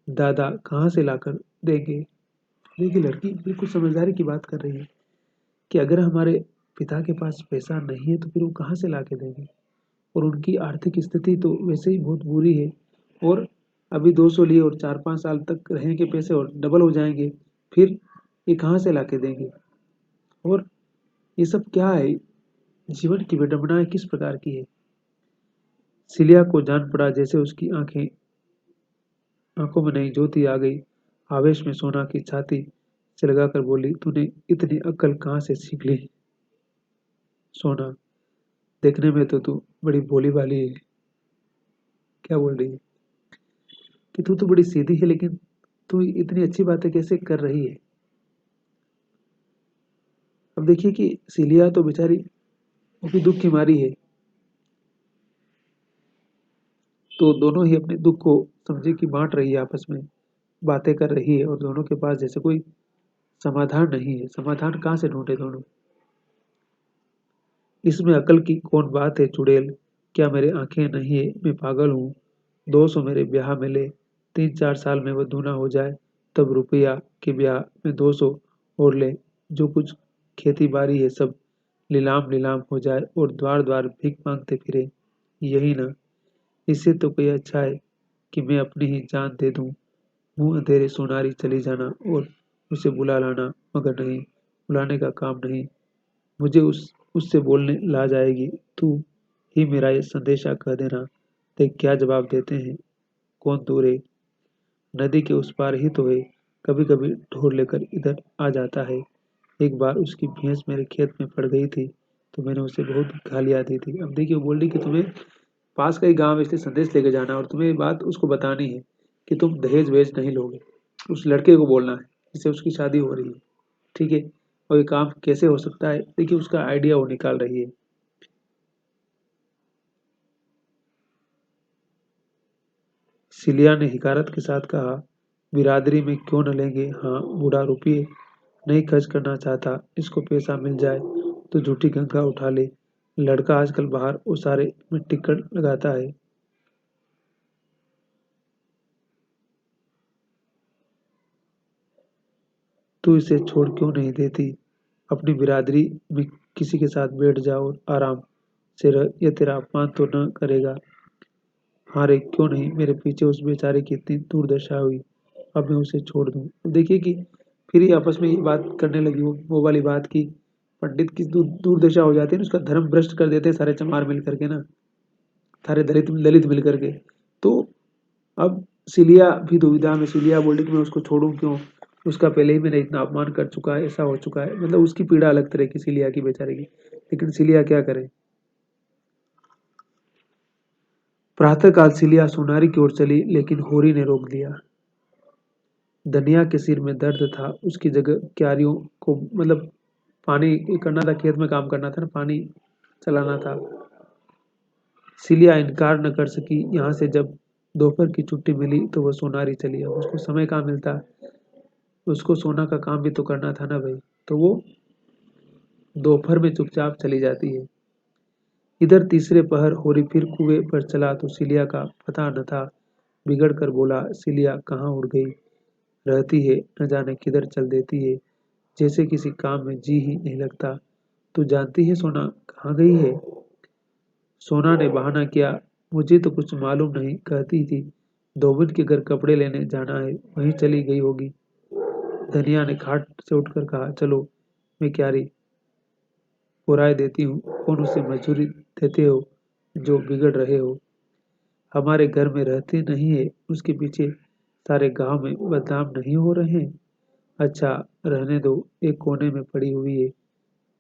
दादा कहाँ से लाकर देंगे? देखिए लड़की बिल्कुल समझदारी की बात कर रही है कि अगर हमारे पिता के पास पैसा नहीं है तो फिर वो कहाँ से ला के देंगे। और उनकी आर्थिक स्थिति तो वैसे ही बहुत बुरी है। और अभी 200 लिए और 4-5 साल तक रहेंगे पैसे और डबल हो जाएंगे, फिर ये कहाँ से ला के देंगे। और ये सब क्या है, जीवन की विडंबनाएं किस प्रकार की है। सिलिया को जान पड़ा जैसे उसकी आंखों में नई ज्योति आ गई। आवेश में सोना की छाती से लगाकर बोली, तूने इतनी अक्ल कहाँ से सीख ली? सोना, देखने में तो तू बड़ी भोली भाली है। क्या बोल रही है कि तू तो बड़ी सीधी है, लेकिन तू इतनी अच्छी बातें कैसे कर रही है? अब देखिए कि सिलिया तो बेचारी वो भी दुख की मारी है। तो दोनों ही अपने दुख को समझे कि बांट रही है, आपस में बातें कर रही है, और दोनों के पास जैसे कोई समाधान नहीं है। समाधान कहाँ से ढूंढे दोनों? इसमें अकल की कौन बात है चुड़ैल? क्या मेरे आंखें नहीं है, मैं पागल हूँ? 200 मेरे ब्याह में ले, 3-4 साल में वह दूना हो जाए, तब रुपया के ब्याह में 200 और ले। जो कुछ खेती बाड़ी है सब नीलाम नीलाम हो जाए और द्वार द्वार भीख मांगते फिरे। यही ना, इससे तो कोई अच्छा है कि मैं अपनी ही जान दे दूं। मुंह अंधेरे सोनारी चली जाना और उसे बुला लाना, मगर नहीं, बुलाने का काम नहीं। मुझे उससे बोलने ला जाएगी। तू ही मेरा ये संदेशा कह देना। देख क्या जवाब देते हैं। कौन दूर है? नदी के उस पार ही तो है। कभी कभी ढोर लेकर इधर आ जाता है। एक बार उसकी भैंस मेरे खेत में पड़ गई थी तो मैंने उसे बहुत गालियां दी थी। अब देखिए वो बोल रही कि तुम्हें पास का ही गांव है, इसलिए संदेश लेके जाना और तुम्हें ये बात उसको बतानी है। कि तुम दहेज वेज नहीं लोगे। उस लड़के को बोलना है जिससे उसकी शादी हो रही है, ठीक है। और ये काम कैसे हो सकता है, देखिए उसका आइडिया वो निकाल रही है। सिलिया ने हिकारत के साथ कहा, बिरादरी में क्यों न लेंगे। हाँ, बूढ़ा रुपये नहीं खर्च करना चाहता, इसको पैसा मिल जाए तो झूठी गंगा उठा ले। लड़का आजकल बाहर उसारे में टिकट लगाता है। तू इसे छोड़ क्यों नहीं देती, अपनी बिरादरी में किसी के साथ बैठ जाओ और आराम से रह, ये तेरा अपमान तो न करेगा। हाँ रे, क्यों नहीं, मेरे पीछे उस बेचारे की इतनी दुर्दशा हुई, अब मैं उसे छोड़ दूं। देखिए कि फिर ही आपस में ये बात करने लगी, वो वाली बात की पंडित की दुर्दशा हो जाती है ना, उसका धर्म भ्रष्ट कर देते हैं सारे चमार मिल करके ना, सारे दलित दलित मिल करके। तो अब सिलिया भी दुविधा में, सिलिया बोली कि मैं उसको छोड़ूं क्यों, उसका पहले ही मैंने इतना अपमान कर चुका है, ऐसा हो चुका है। मतलब उसकी पीड़ा अलग तरह की, सिलिया की बेचारे की। लेकिन सिलिया क्या करे। प्रातःकाल सिलिया सोनारी की ओर चली, लेकिन होरी ने रोक दिया। धनिया के सिर में दर्द था, उसकी जगह क्यारियों को मतलब पानी करना था, खेत में काम करना था ना, पानी चलाना था। सिलिया इनकार न कर सकी। यहाँ से जब दोपहर की छुट्टी मिली तो वह सोनारी चली। अब उसको समय कहाँ मिलता, उसको सोना का काम भी तो करना था ना भाई। तो वो दोपहर में चुपचाप चली जाती है। इधर तीसरे पहर होरी फिर कुएं पर चला तो सिलिया का पता न था। बिगड़ कर बोला, सिलिया कहाँ उड़ गई रहती है, न जाने किधर चल देती है, जैसे किसी काम में जी ही नहीं लगता। तू जानती है सोना कहाँ गई है। सोना ने बहाना किया, मुझे तो कुछ मालूम नहीं, कहती थी धोबिन के घर कपड़े लेने जाना है, वहीं चली गई होगी। धनिया ने खाट से उठकर कहा, चलो मैं क्यारी पुराई देती हूँ, कौन उसे मजदूरी देते हो जो बिगड़ रहे हो। हमारे घर में रहते नहीं है, उसके पीछे सारे गांव में बदनाम नहीं हो रहे हैं। अच्छा रहने दो, एक कोने में पड़ी हुई है,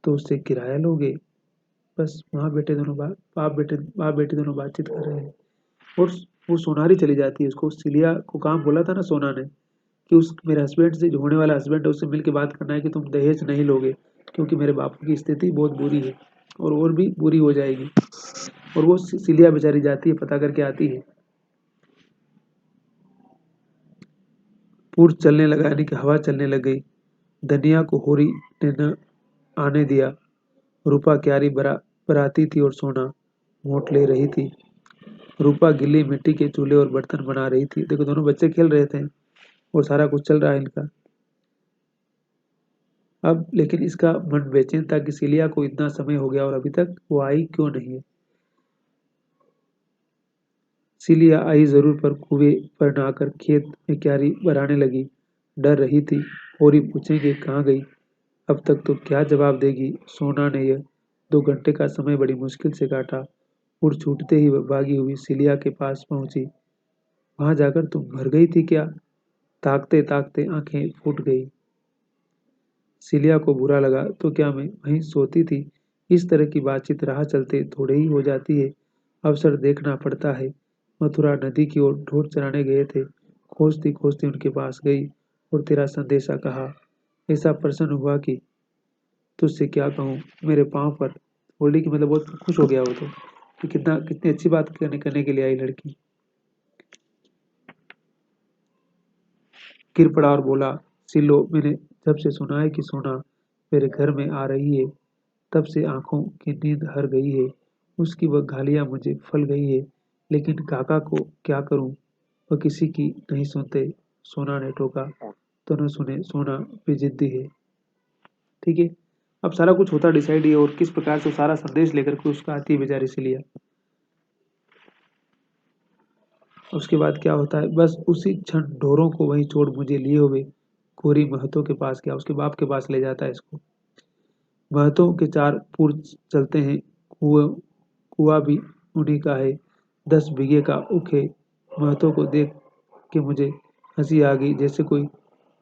तो उससे किराया लोगे। बस वहां बेटे दोनों बाप बेटे दोनों बातचीत कर रहे हैं। और वो सोनारी चली जाती है। उसको सिलिया को काम बोला था ना सोना ने, कि उस मेरे हस्बैंड से, जो होने वाला हस्बैंड है, उससे मिल के बात करना है कि तुम दहेज नहीं लोगे, क्योंकि मेरे बापू की स्थिति बहुत बुरी है और भी बुरी हो जाएगी। और वो सिलिया बेचारी जाती है, पता करके आती है। पूर चलने लगा, यानी कि हवा चलने लग गई। धनिया को होरी ने न आने दिया। रूपा क्यारी बराती थी और सोना मोट ले रही थी। रूपा गिल्ली मिट्टी के चूल्हे और बर्तन बना रही थी। देखो दोनों बच्चे खेल रहे थे और सारा कुछ चल रहा है इनका। अब लेकिन इसका मन बेचैन था कि सिलिया को इतना समय हो गया और अभी तक वो आई क्यों नहीं है। सिलिया आई जरूर, पर कुएं पर न आकर खेत में क्यारी बराने लगी। डर रही थी, होरी पूछेंगे कहाँ गई। अब तक तो क्या जवाब देगी। सोना ने यह 2 घंटे का समय बड़ी मुश्किल से काटा। उड़ छूटते ही वह भागी हुई सिलिया के पास पहुंची। वहां जाकर तुम मर गई थी क्या। ताकते ताकते आंखें फूट गई। सिलिया को बुरा लगा, तो क्या मैं वहीं सोती थी। इस तरह की बातचीत राह चलते थोड़े ही हो जाती है, अवसर देखना पड़ता है। मथुरा नदी की ओर ढोर चराने गए थे, खोजती खोजती उनके पास गई और तेरा संदेशा कहा। ऐसा प्रसन्न हुआ कि तुझसे क्या कहूँ। मेरे पाँव पर बोली, कि मतलब बहुत खुश हो गया वो तो, कि कितनी अच्छी बात करने के लिए आई लड़की। गिर पड़ा और बोला, सिलो मैंने जब से सुना है कि सोना मेरे घर में आ रही है, तब से आंखों की नींद हर गई है। उसकी वह गालियां मुझे फल गई है, लेकिन काका को क्या करूं, वह किसी की नहीं सुनते। सोना ने टोका। तो न सुने, सोना बेजिद्दी है। ठीक है। अब सारा कुछ होता डिसाइड ही है, और किस प्रकार से वो सारा संदेश लेकर के उसका आती है बेचारी से लिया। उसके बाद क्या होता है, बस उसी क्षण ढोरों को वहीं छोड़ मुझे लिए हुए गोरी महतो के पास गया, उसके बाप के पास ले जाता है इसको। महतों के 4 पुर चलते हैं, कुआ भी उन्हीं का है, 10 बीघे का उख है। महतों को देख के मुझे हंसी आ गई, जैसे कोई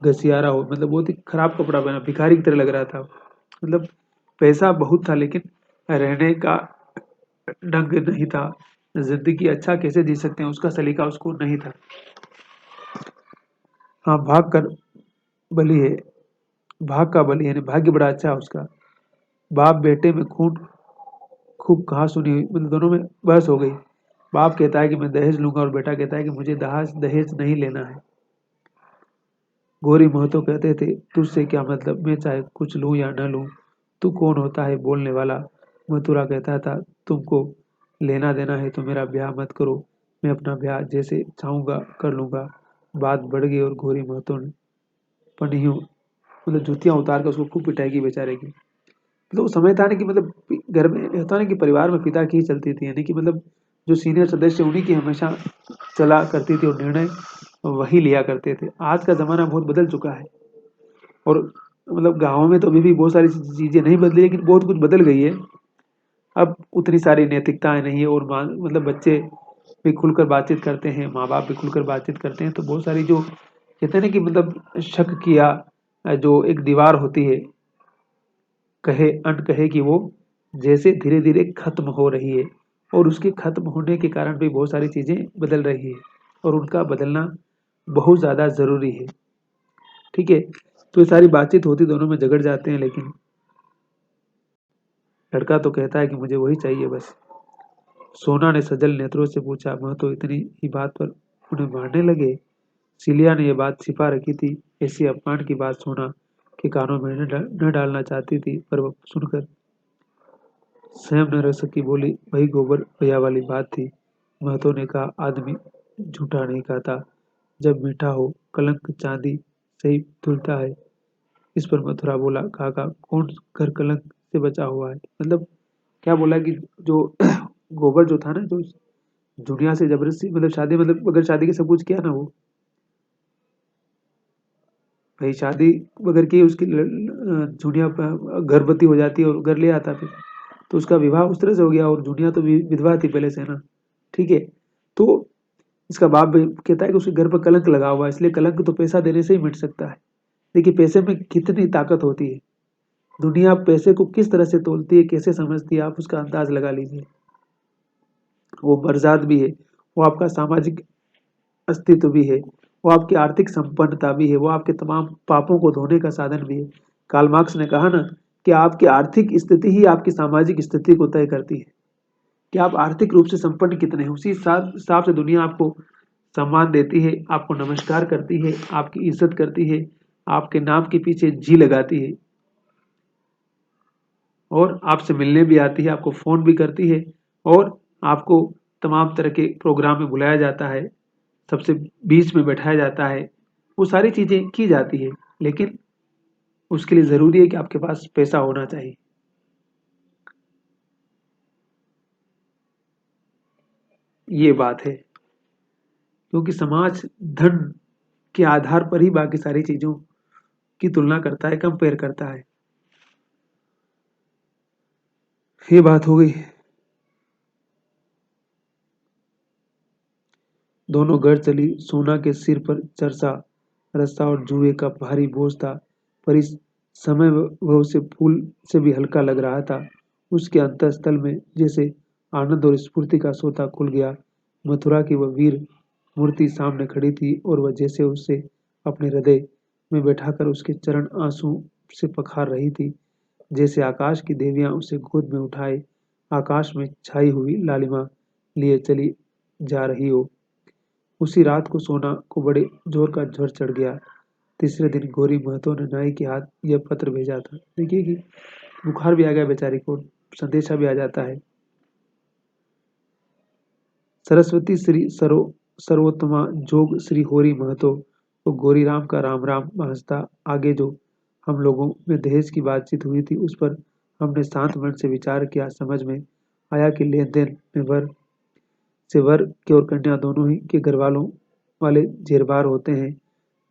घसियारा हो। मतलब बहुत ही खराब कपड़ा पहना, भिखारी की तरह लग रहा था। मतलब पैसा बहुत था, लेकिन रहने का ढंग नहीं था। जिंदगी अच्छा कैसे जी सकते हैं, उसका सलीका उसको नहीं था। हाँ, बली है भाग का बली, यानी भाग्य बड़ा अच्छा है उसका। बाप बेटे में खून खूब कहा सुनी हुई, मतलब दोनों में बहस हो गई। बाप कहता है कि मैं दहेज लूंगा और बेटा कहता है कि मुझे दहेज दहेज नहीं लेना है। गौरी महतो कहते थे, तुझसे क्या मतलब, मैं चाहे कुछ लूं या न लूं, तू कौन होता है बोलने वाला। मथुरा कहता था, तुमको लेना देना है तो मेरा ब्याह मत करो, मैं अपना ब्याह जैसे चाहूंगा कर लूंगा। बात बढ़ गई और गौरी महतो ने पनियों, मतलब जूतियां उतार कर उसको खूब पिटाई की बेचारे की। मतलब वो समय था ना कि मतलब घर में होता ना कि परिवार में पिता की ही चलती थी, यानी कि मतलब जो सीनियर सदस्य उन्हीं की हमेशा चला करती थी और निर्णय वही लिया करते थे। आज का जमाना बहुत बदल चुका है और मतलब गाँव में तो अभी भी बहुत सारी चीजें नहीं बदली, लेकिन बहुत कुछ बदल गई है। अब उतनी सारी नैतिकताएं नहीं है और मतलब बच्चे भी खुलकर बातचीत करते हैं, माँ बाप भी खुलकर बातचीत करते हैं, तो बहुत सारी जो कहते हैं ना कि मतलब शक किया जो एक दीवार होती है, कहे अनकहे कि वो जैसे धीरे धीरे खत्म हो रही है। और उसके खत्म होने के कारण भी बहुत सारी चीजें बदल रही है और उनका बदलना बहुत ज्यादा जरूरी है। ठीक है, तो ये सारी बातचीत होती, दोनों में झगड़ जाते हैं, लेकिन लड़का तो कहता है कि मुझे वही चाहिए बस। सोना ने सजल नेत्रों से पूछा, वह तो इतनी ही बात पर उन्हें मारने लगे। सिलिया ने यह बात छिपा रखी थी, ऐसी अपमान की बात सोना के कानों में न डालना चाहती थी, पर वह सुनकर स्वयं न रह सकी, बोली, वही गोबर भैया वाली बात थी। महतो ने कहा, आदमी झूठा नहीं खाता, जब मीठा हो कलंक चांदी सही धुलता है। इस पर मथुरा बोला, काका कौन घर कलंक से बचा हुआ है। मतलब क्या बोला कि जो गोबर जो था ना, जो दुनिया से जबरदस्ती, मतलब शादी, मतलब अगर शादी के सब कुछ किया ना वो, भाई शादी अगर की उसकी जुनिया गर्भवती हो जाती है और घर ले आता फिर, तो उसका विवाह उस तरह से हो गया और जुनिया तो विधवा थी पहले से ना। ठीक है, तो इसका बाप भी कहता है कि उसके घर पर कलंक लगा हुआ है, इसलिए कलंक तो पैसा देने से ही मिट सकता है। देखिए पैसे में कितनी ताकत होती है, दुनिया पैसे को किस तरह से तोलती है, कैसे समझती है, आप उसका अंदाज लगा लीजिए। वो बरजात भी है, वो आपका सामाजिक अस्तित्व भी है, वो आपकी आर्थिक संपन्नता भी है, वो आपके तमाम पापों को धोने का साधन भी है। कार्ल मार्क्स ने कहा ना कि आपकी आर्थिक स्थिति ही आपकी सामाजिक स्थिति को तय करती है, कि आप आर्थिक रूप से संपन्न कितने हैं। उसी हिसाब से दुनिया आपको सम्मान देती है, आपको नमस्कार करती है, आपकी इज्जत करती है, आपके नाम के पीछे जी लगाती है और आपसे मिलने भी आती है, आपको फोन भी करती है और आपको तमाम तरह के प्रोग्राम में बुलाया जाता है, सबसे बीच में बैठाया जाता है। वो सारी चीजें की जाती है, लेकिन उसके लिए जरूरी है कि आपके पास पैसा होना चाहिए। ये बात है, क्योंकि समाज धन के आधार पर ही बाकी सारी चीजों की तुलना करता है, कंपेयर करता है। ये बात हो गई। दोनों घर चली। सोना के सिर पर चरसा रस्सा और जुए का भारी बोझ था, पर इस समय वह उसे फूल से भी हल्का लग रहा था। उसके अंतःस्थल में जैसे आनंद और स्फूर्ति का सोता खुल गया। मथुरा की वह वीर मूर्ति सामने खड़ी थी और वह जैसे उसे अपने हृदय में बैठाकर उसके चरण आंसू से पखार रही थी, जैसे आकाश की देवियां उसे गोद में उठाए आकाश में छाई हुई लालिमा लिए चली जा रही हो। उसी रात को सोना को बड़े जोर का ज्वर चढ़ गया। तीसरे दिन गौरी महतो ने नाई के हाथ यह पत्र भेजा था। देखिए कि बुखार भी आ गया बेचारी को, संदेशा भी आ जाता है। सरस्वती श्री सर्वोत्तमा जोग श्री होरी महतो को गौरी राम का राम राम हंसता। आगे जो हम लोगों में दहेज की बातचीत हुई थी उस पर हमने शांत मन से विचार किया। समझ में आया कि लेन देन में वर के और कन्या दोनों ही के घर वालों वाले जेरबार होते हैं।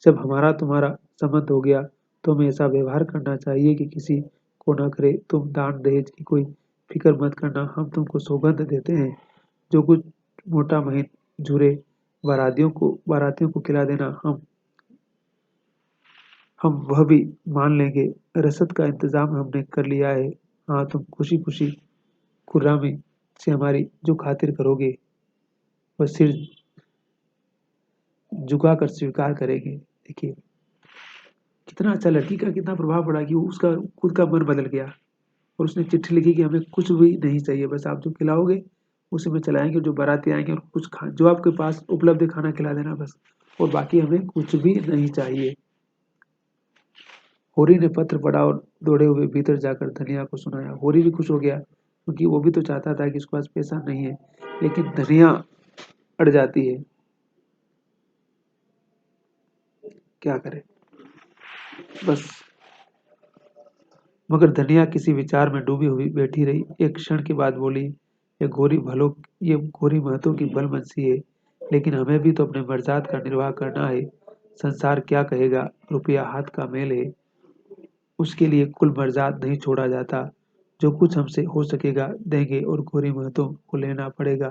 जब हमारा तुम्हारा संबंध हो गया तो हमें ऐसा व्यवहार करना चाहिए कि किसी को न करे। तुम दान दहेज की कोई फिक्र मत करना, हम तुमको सौगंध देते हैं, जो कुछ मोटा महीन झूरे बारातियों को खिला देना, हम वह भी मान लेंगे। रसद का इंतजाम हमने कर लिया है। हाँ, तुम खुशी खुशी कुर्रामी से हमारी जो खातिर करोगे वह सिर झुकाकर स्वीकार करेंगे। देखिए कितना अच्छा, लड़की का कितना प्रभाव पड़ा कि उसका खुद का मन बदल गया और उसने चिट्ठी लिखी कि हमें कुछ भी नहीं चाहिए, बस आप जो खिलाओगे उसी में चलाएंगे, जो बाराती आएंगे और कुछ खा जो आपके पास उपलब्ध है खाना खिला देना बस, और बाकी हमें कुछ भी नहीं चाहिए। होरी ने पत्र पढ़ा और दौड़े हुए भीतर जाकर धनिया को सुनाया। होरी भी खुश हो गया क्योंकि वो भी तो चाहता था कि उसके पास पैसा नहीं है, लेकिन धनिया अड़ जाती है, क्या करे बस। मगर धनिया किसी विचार में डूबी हुई बैठी रही। एक क्षण के बाद बोली, ये गोरी महतो की बलमनसी है, लेकिन हमें भी तो अपने मर्जाद का निर्वाह करना है। संसार क्या कहेगा, रुपया हाथ का मेल है, उसके लिए कुल मर्जाद नहीं छोड़ा जाता। जो कुछ हमसे हो सकेगा देंगे और गोरी महतो को लेना पड़ेगा।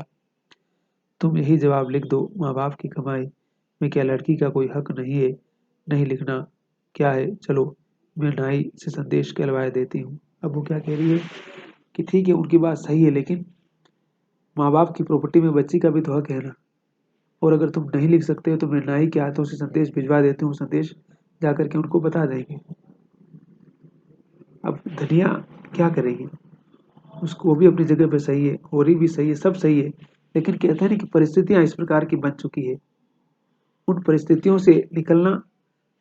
तुम यही जवाब लिख दो, माँ बाप की कमाई में क्या लड़की का कोई हक नहीं है? नहीं लिखना क्या है, चलो मैं नाई से संदेश कहलवाए देती हूँ। अब वो क्या कह रही है कि ठीक है उनकी बात सही है, लेकिन माँ बाप की प्रॉपर्टी में बच्ची का भी तो हक है ना, और अगर तुम नहीं लिख सकते हो तो मैं नाई के हाथों से संदेश भिजवा देती हूँ, संदेश जा करके उनको बता देंगे। अब धनिया क्या करेगी, उसको वो भी अपनी जगह पे सही है, होरी भी सही है, सब सही है, लेकिन कहते हैं ना कि परिस्थितियां इस प्रकार की बन चुकी है, उन परिस्थितियों से निकलना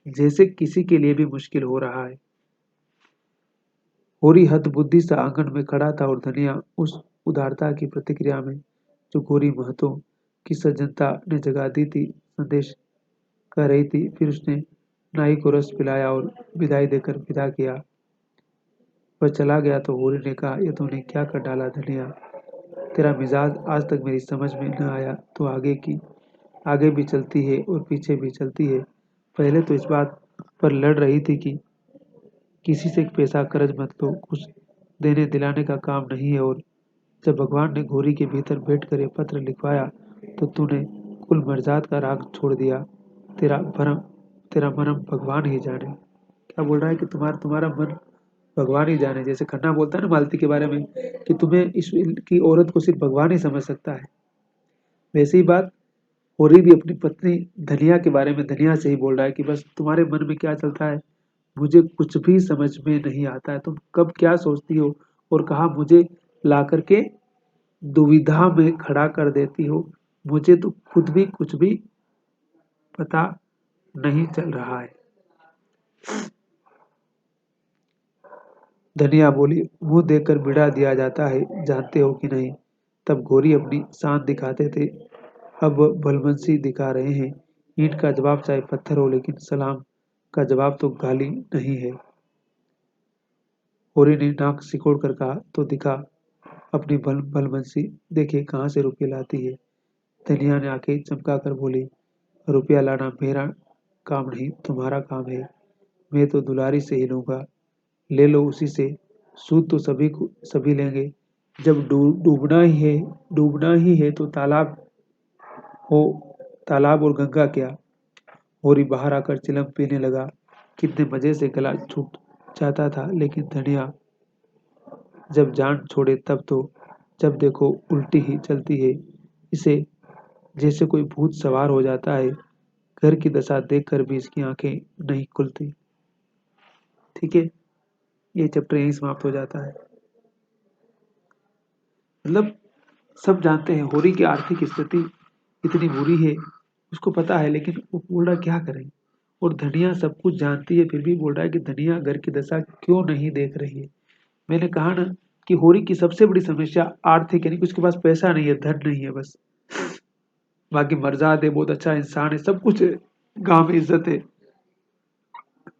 जैसे किसी के लिए भी मुश्किल हो रहा है। होरी हद बुद्धि सा आंगन में खड़ा था और धनिया उस उदारता की प्रतिक्रिया में जो गोरी महतो की सज्जनता ने जगा दी थी संदेश कह रही थी। फिर उसने नाई को रस पिलाया और विदाई देकर विदा किया। वह चला गया तो होरी ने कहा, यह तूने क्या कर डाला धनिया, तेरा मिजाज आज तक मेरी समझ में न आया। तो आगे भी चलती है और पीछे भी चलती है। पहले तो इस बात पर लड़ रही थी कि किसी से पैसा कर्ज मत लो, कुछ देने दिलाने का काम नहीं है, और जब भगवान ने घोरी के भीतर बैठकर ये पत्र लिखवाया तो तूने कुल मर्जाद का राग छोड़ दिया। तेरा भरम तेरा मरम भगवान ही जाने। क्या बोल रहा है कि तुम्हारा तुम्हारा मन भगवान ही जाने, जैसे खन्ना बोलता है ना मालती के बारे में कि तुम्हें इस की औरत को सिर्फ भगवान ही समझ सकता है, वैसी ही बात होरी भी अपनी पत्नी धनिया के बारे में धनिया से ही बोल रहा है कि बस तुम्हारे मन में क्या चलता है मुझे कुछ भी समझ में नहीं आता है, तुम कब क्या सोचती हो और कहा मुझे ला करके दुविधा में खड़ा कर देती हो, मुझे तो खुद भी कुछ भी पता नहीं चल रहा है। धनिया बोली, मुंह देकर बिड़ा दिया जाता है, जानते हो कि नहीं। तब घोरी अपनी शान दिखाते थे, अब भलमनसी दिखा रहे हैं। ईंट का जवाब चाहे पत्थर हो, लेकिन सलाम का जवाब तो गाली नहीं है। होरी ने नाक सिकोड़ कर कहा, तो दिखा अपनी भलमनसी, देखिए कहाँ से रुपये लाती है। धनिया ने आंखें चमका कर बोली, रुपया लाना मेरा काम नहीं, तुम्हारा काम है। मैं तो दुलारी से ही लूंगा, ले लो उसी से, सूद तो सभी लेंगे। जब डूबना ही है तो हो तालाब और गंगा क्या। होरी बाहर आकर चिलम पीने लगा। कितने मजे से गला छूट जाता था, लेकिन धनिया जब जान छोड़े तब तो जब देखो उल्टी ही चलती है, इसे जैसे कोई भूत सवार हो जाता है। घर की दशा देखकर भी इसकी आंखें नहीं खुलती। ठीक है, ये चैप्टर यहीं समाप्त हो जाता है। मतलब सब जानते हैं होरी की आर्थिक स्थिति इतनी बुरी है, उसको पता है, लेकिन वो बोल रहा क्या करें। और धनिया सब कुछ जानती है फिर भी बोल रहा है कि धनिया घर की दशा क्यों नहीं देख रही है। मैंने कहा ना कि होरी की सबसे बड़ी समस्या आर्थिक, यानी कि उसके पास पैसा नहीं है, धन नहीं है बस। बाकी मर्जाद है, बहुत अच्छा इंसान है, सब कुछ है, गांव में इज्जत है।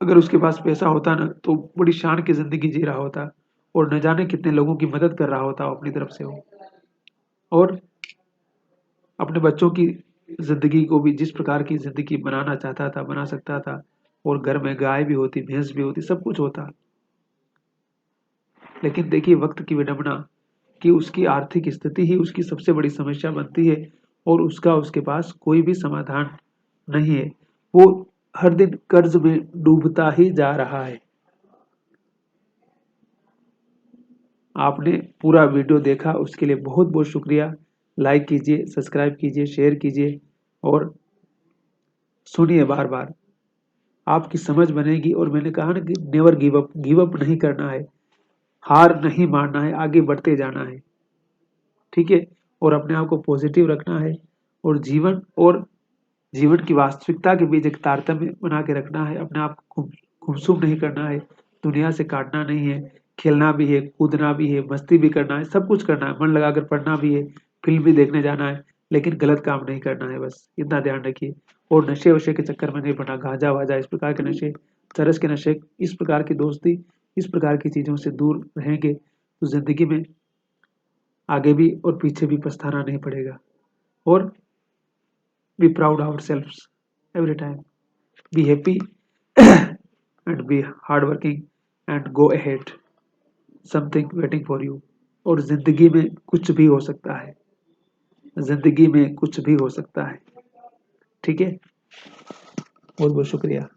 अगर उसके पास पैसा होता ना तो बड़ी शान की जिंदगी जी रहा होता और न जाने कितने लोगों की मदद कर रहा होता अपनी तरफ से वो, और अपने बच्चों की जिंदगी को भी जिस प्रकार की जिंदगी बनाना चाहता था बना सकता था, और घर में गाय भी होती, भैंस भी होती, सब कुछ होता। लेकिन देखिए वक्त की विडंबना कि उसकी आर्थिक स्थिति ही उसकी सबसे बड़ी समस्या बनती है, और उसके पास कोई भी समाधान नहीं है। वो हर दिन कर्ज में डूबता ही जा रहा है। आपने पूरा वीडियो देखा उसके लिए बहुत बहुत शुक्रिया। लाइक कीजिए, सब्सक्राइब कीजिए, शेयर कीजिए और सुनिए बार बार। आपकी समझ बनेगी। और मैंने कहा ना कि नेवर गिव अप नहीं करना है, हार नहीं मानना है, आगे बढ़ते जाना है, ठीक है। और अपने आप को पॉजिटिव रखना है, और जीवन की वास्तविकता के बीच एक तारतम्य बना के रखना है। अपने आप को गुमसुम नहीं करना है, दुनिया से काटना नहीं है, खेलना भी है, कूदना भी है, मस्ती भी करना है, सब कुछ करना है, मन लगाकर पढ़ना भी है, फिल्म भी देखने जाना है, लेकिन गलत काम नहीं करना है, बस इतना ध्यान रखिए। और नशे वशे के चक्कर में नहीं पड़ना, गांजा वाजा इस प्रकार के नशे, चरस के नशे, इस प्रकार की दोस्ती, इस प्रकार की चीजों से दूर रहेंगे तो जिंदगी में आगे भी और पीछे भी पछताना नहीं पड़ेगा। और be proud ourselves every time, be happy and be hardworking and go ahead, something waiting for you। और जिंदगी में कुछ भी हो सकता है, जिंदगी में कुछ भी हो सकता है, ठीक है। बहुत बहुत शुक्रिया।